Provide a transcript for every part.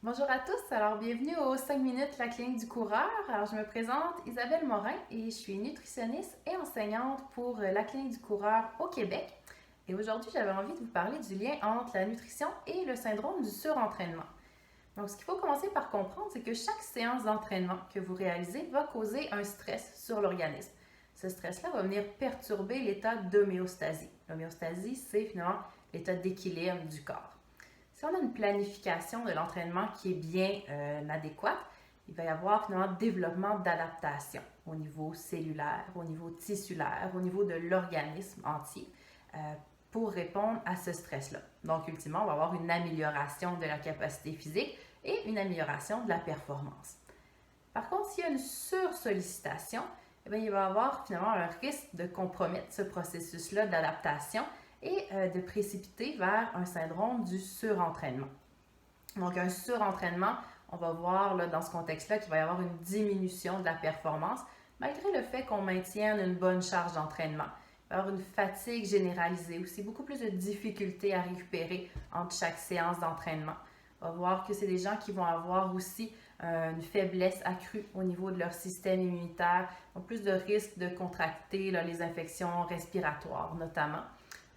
Bonjour à tous, alors bienvenue aux 5 minutes la clinique du coureur. Alors je me présente Isabelle Morin et je suis nutritionniste et enseignante pour la clinique du coureur au Québec. Et aujourd'hui, j'avais envie de vous parler du lien entre la nutrition et le syndrome du surentraînement. Donc ce qu'il faut commencer par comprendre, c'est que chaque séance d'entraînement que vous réalisez va causer un stress sur l'organisme. Ce stress-là va venir perturber l'état d'homéostasie. L'homéostasie, c'est finalement l'état d'équilibre du corps. Si on a une planification de l'entraînement qui est bien adéquate, il va y avoir finalement développement d'adaptation au niveau cellulaire, au niveau tissulaire, au niveau de l'organisme entier euh, pour répondre à ce stress-là. Donc, ultimement, on va avoir une amélioration de la capacité physique et une amélioration de la performance. Par contre, s'il y a une sursollicitation, eh bien, il va y avoir finalement un risque de compromettre ce processus-là d'adaptation et de précipiter vers un syndrome du surentraînement. Donc, un surentraînement, on va voir là, dans ce contexte-là qu'il va y avoir une diminution de la performance, malgré le fait qu'on maintienne une bonne charge d'entraînement. Il va y avoir une fatigue généralisée aussi, beaucoup plus de difficultés à récupérer entre chaque séance d'entraînement. On va voir que c'est des gens qui vont avoir aussi une faiblesse accrue au niveau de leur système immunitaire, donc plus de risques de contracter là, les infections respiratoires notamment.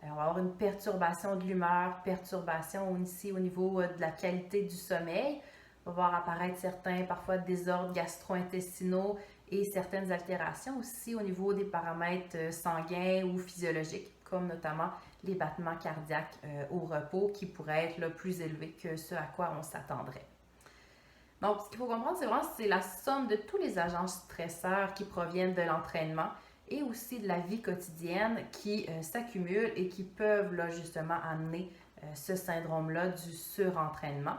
On va avoir une perturbation de l'humeur, perturbation aussi au niveau de la qualité du sommeil. On va voir apparaître certains, parfois, désordres gastro-intestinaux et certaines altérations aussi au niveau des paramètres sanguins ou physiologiques, comme notamment les battements cardiaques au repos qui pourraient être là, plus élevés que ce à quoi on s'attendrait. Donc, ce qu'il faut comprendre, c'est vraiment c'est la somme de tous les agents stresseurs qui proviennent de l'entraînement et aussi de la vie quotidienne qui s'accumulent et qui peuvent là, justement amener ce syndrome-là du surentraînement.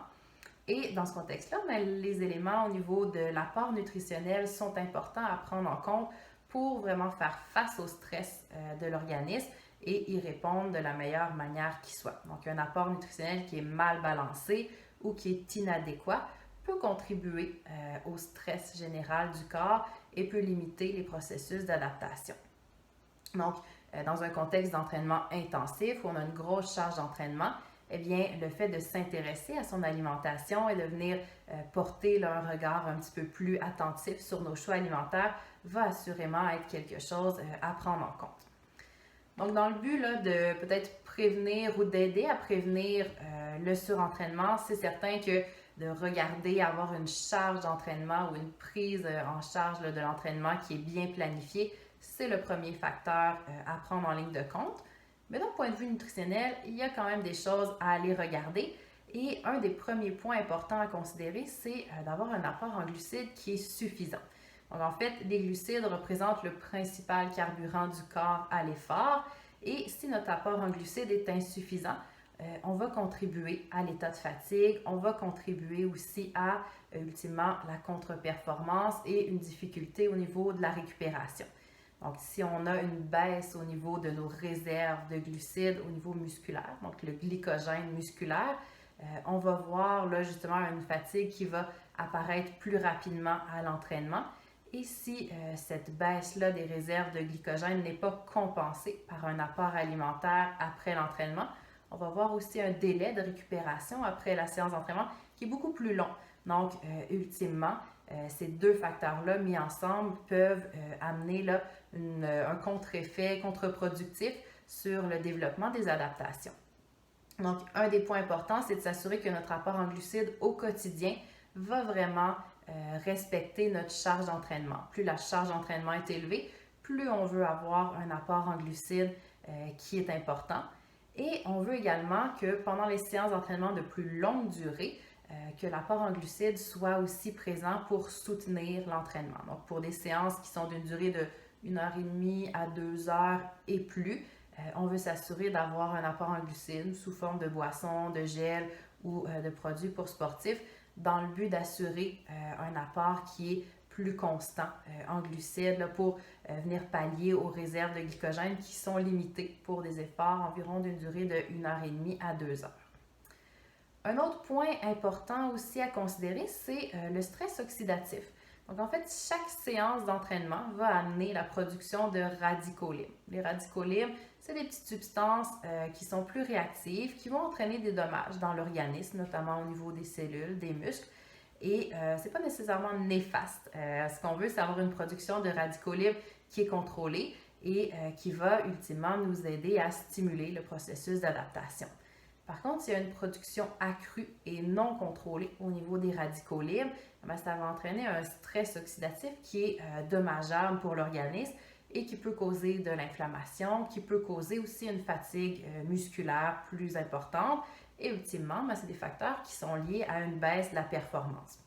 Et dans ce contexte-là, les éléments au niveau de l'apport nutritionnel sont importants à prendre en compte pour vraiment faire face au stress de l'organisme et y répondre de la meilleure manière qui soit. Donc, un apport nutritionnel qui est mal balancé ou qui est inadéquat peut contribuer au stress général du corps et peut limiter les processus d'adaptation. Donc, dans un contexte d'entraînement intensif où on a une grosse charge d'entraînement, eh bien, le fait de s'intéresser à son alimentation et de venir porter là, un regard un petit peu plus attentif sur nos choix alimentaires va assurément être quelque chose à prendre en compte. Donc, dans le but là, de peut-être prévenir ou d'aider à prévenir le surentraînement, c'est certain que de regarder avoir une charge d'entraînement ou une prise en charge là, de l'entraînement qui est bien planifiée, c'est le premier facteur à prendre en ligne de compte. Mais d'un point de vue nutritionnel, il y a quand même des choses à aller regarder. Et un des premiers points importants à considérer, c'est d'avoir un apport en glucides qui est suffisant. Donc en fait, les glucides représentent le principal carburant du corps à l'effort. Et si notre apport en glucides est insuffisant, on va contribuer à l'état de fatigue, on va contribuer aussi à, ultimement, la contre-performance et une difficulté au niveau de la récupération. Donc, si on a une baisse au niveau de nos réserves de glucides au niveau musculaire, donc le glycogène musculaire, on va voir là justement une fatigue qui va apparaître plus rapidement à l'entraînement. Et si cette baisse-là des réserves de glycogène n'est pas compensée par un apport alimentaire après l'entraînement, on va voir aussi un délai de récupération après la séance d'entraînement qui est beaucoup plus long. Donc, ultimement, ces deux facteurs-là mis ensemble peuvent amener là, un contre-effet contre-productif sur le développement des adaptations. Donc, un des points importants, c'est de s'assurer que notre apport en glucides au quotidien va vraiment respecter notre charge d'entraînement. Plus la charge d'entraînement est élevée, plus on veut avoir un apport en glucides qui est important. Et on veut également que pendant les séances d'entraînement de plus longue durée, que l'apport en glucides soit aussi présent pour soutenir l'entraînement. Donc, pour des séances qui sont d'une durée de 1h30 à 2 heures et plus, on veut s'assurer d'avoir un apport en glucides sous forme de boisson, de gel ou de produits pour sportifs dans le but d'assurer un apport qui est plus constant en glucides là, pour venir pallier aux réserves de glycogène qui sont limitées pour des efforts environ d'une durée de 1h30 à 2 heures. Un autre point important aussi à considérer, c'est le stress oxydatif. Donc en fait, chaque séance d'entraînement va amener la production de radicaux libres. Les radicaux libres, c'est des petites substances qui sont plus réactives, qui vont entraîner des dommages dans l'organisme, notamment au niveau des cellules, des muscles. Et c'est pas nécessairement néfaste. Ce qu'on veut, c'est avoir une production de radicaux libres qui est contrôlée et qui va ultimement nous aider à stimuler le processus d'adaptation. Par contre, s'il y a une production accrue et non contrôlée au niveau des radicaux libres, ça va entraîner un stress oxydatif qui est dommageable pour l'organisme et qui peut causer de l'inflammation, qui peut causer aussi une fatigue musculaire plus importante. Et ultimement, c'est des facteurs qui sont liés à une baisse de la performance.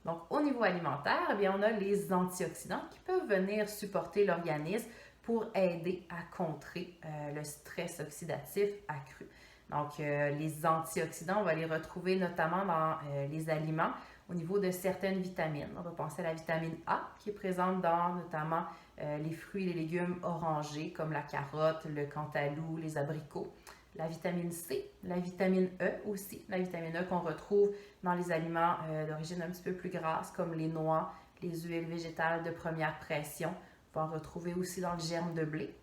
Donc, au niveau alimentaire, eh bien, on a les antioxydants qui peuvent venir supporter l'organisme pour aider à contrer le stress oxydatif accru. Donc, les antioxydants, on va les retrouver notamment dans les aliments au niveau de certaines vitamines. On va penser à la vitamine A qui est présente dans notamment les fruits et les légumes orangés comme la carotte, le cantaloupe, les abricots. La vitamine C, la vitamine E aussi, la vitamine E qu'on retrouve dans les aliments d'origine un petit peu plus grasse comme les noix, les huiles végétales de première pression. On va en retrouver aussi dans le germe de blé.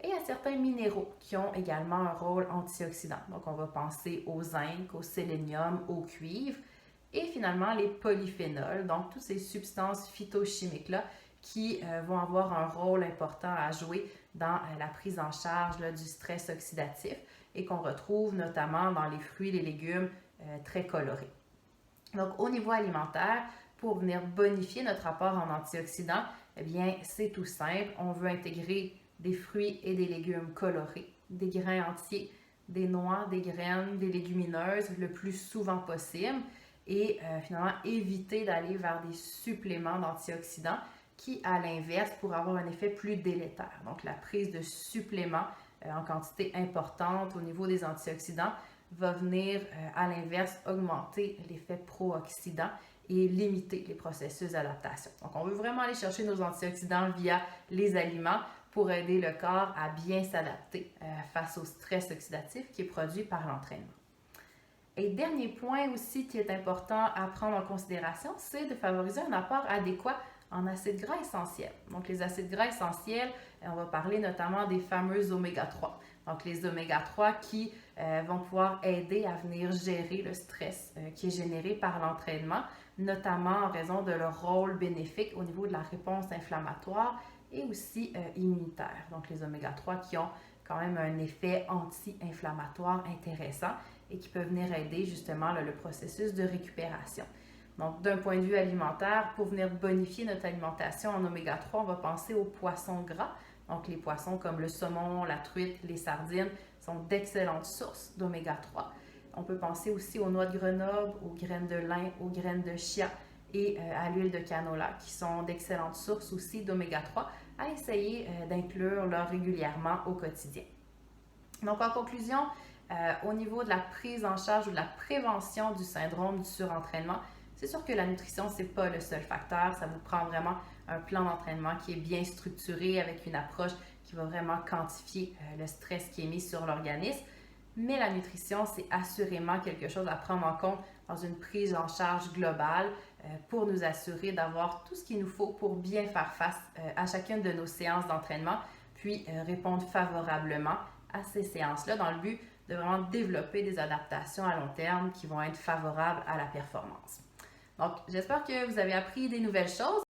Et il y a certains minéraux qui ont également un rôle antioxydant. Donc, on va penser au zinc, au sélénium, au cuivre et finalement les polyphénols, donc toutes ces substances phytochimiques-là qui vont avoir un rôle important à jouer dans la prise en charge du stress oxydatif et qu'on retrouve notamment dans les fruits et les légumes très colorés. Donc, au niveau alimentaire, pour venir bonifier notre apport en antioxydants, eh bien, c'est tout simple. On veut intégrer des fruits et des légumes colorés, des grains entiers, des noix, des graines, des légumineuses le plus souvent possible et finalement éviter d'aller vers des suppléments d'antioxydants qui, à l'inverse, pourraient avoir un effet plus délétère. Donc, la prise de suppléments en quantité importante au niveau des antioxydants va venir, à l'inverse, augmenter l'effet pro-oxydant et limiter les processus d'adaptation. Donc, on veut vraiment aller chercher nos antioxydants via les aliments pour aider le corps à bien s'adapter face au stress oxydatif qui est produit par l'entraînement. Et dernier point aussi qui est important à prendre en considération, c'est de favoriser un apport adéquat en acides gras essentiels. Donc, les acides gras essentiels, on va parler notamment des fameux oméga 3. Donc, les oméga 3 qui vont pouvoir aider à venir gérer le stress qui est généré par l'entraînement, notamment en raison de leur rôle bénéfique au niveau de la réponse inflammatoire et aussi immunitaire. Donc, les oméga 3 qui ont quand même un effet anti-inflammatoire intéressant et qui peuvent venir aider justement le processus de récupération. Donc, d'un point de vue alimentaire, pour venir bonifier notre alimentation en oméga 3, on va penser aux poissons gras. Donc, les poissons comme le saumon, la truite, les sardines sont d'excellentes sources d'oméga 3. On peut penser aussi aux noix de Grenoble, aux graines de lin, aux graines de chia et à l'huile de canola qui sont d'excellentes sources aussi d'oméga 3 à essayer d'inclure là, régulièrement au quotidien. Donc, en conclusion, au niveau de la prise en charge ou de la prévention du syndrome du surentraînement, c'est sûr que la nutrition, ce n'est pas le seul facteur. Ça vous prend vraiment un plan d'entraînement qui est bien structuré avec une approche qui va vraiment quantifier le stress qui est mis sur l'organisme. Mais la nutrition, c'est assurément quelque chose à prendre en compte dans une prise en charge globale pour nous assurer d'avoir tout ce qu'il nous faut pour bien faire face à chacune de nos séances d'entraînement, puis répondre favorablement à ces séances-là dans le but de vraiment développer des adaptations à long terme qui vont être favorables à la performance. Donc, j'espère que vous avez appris des nouvelles choses.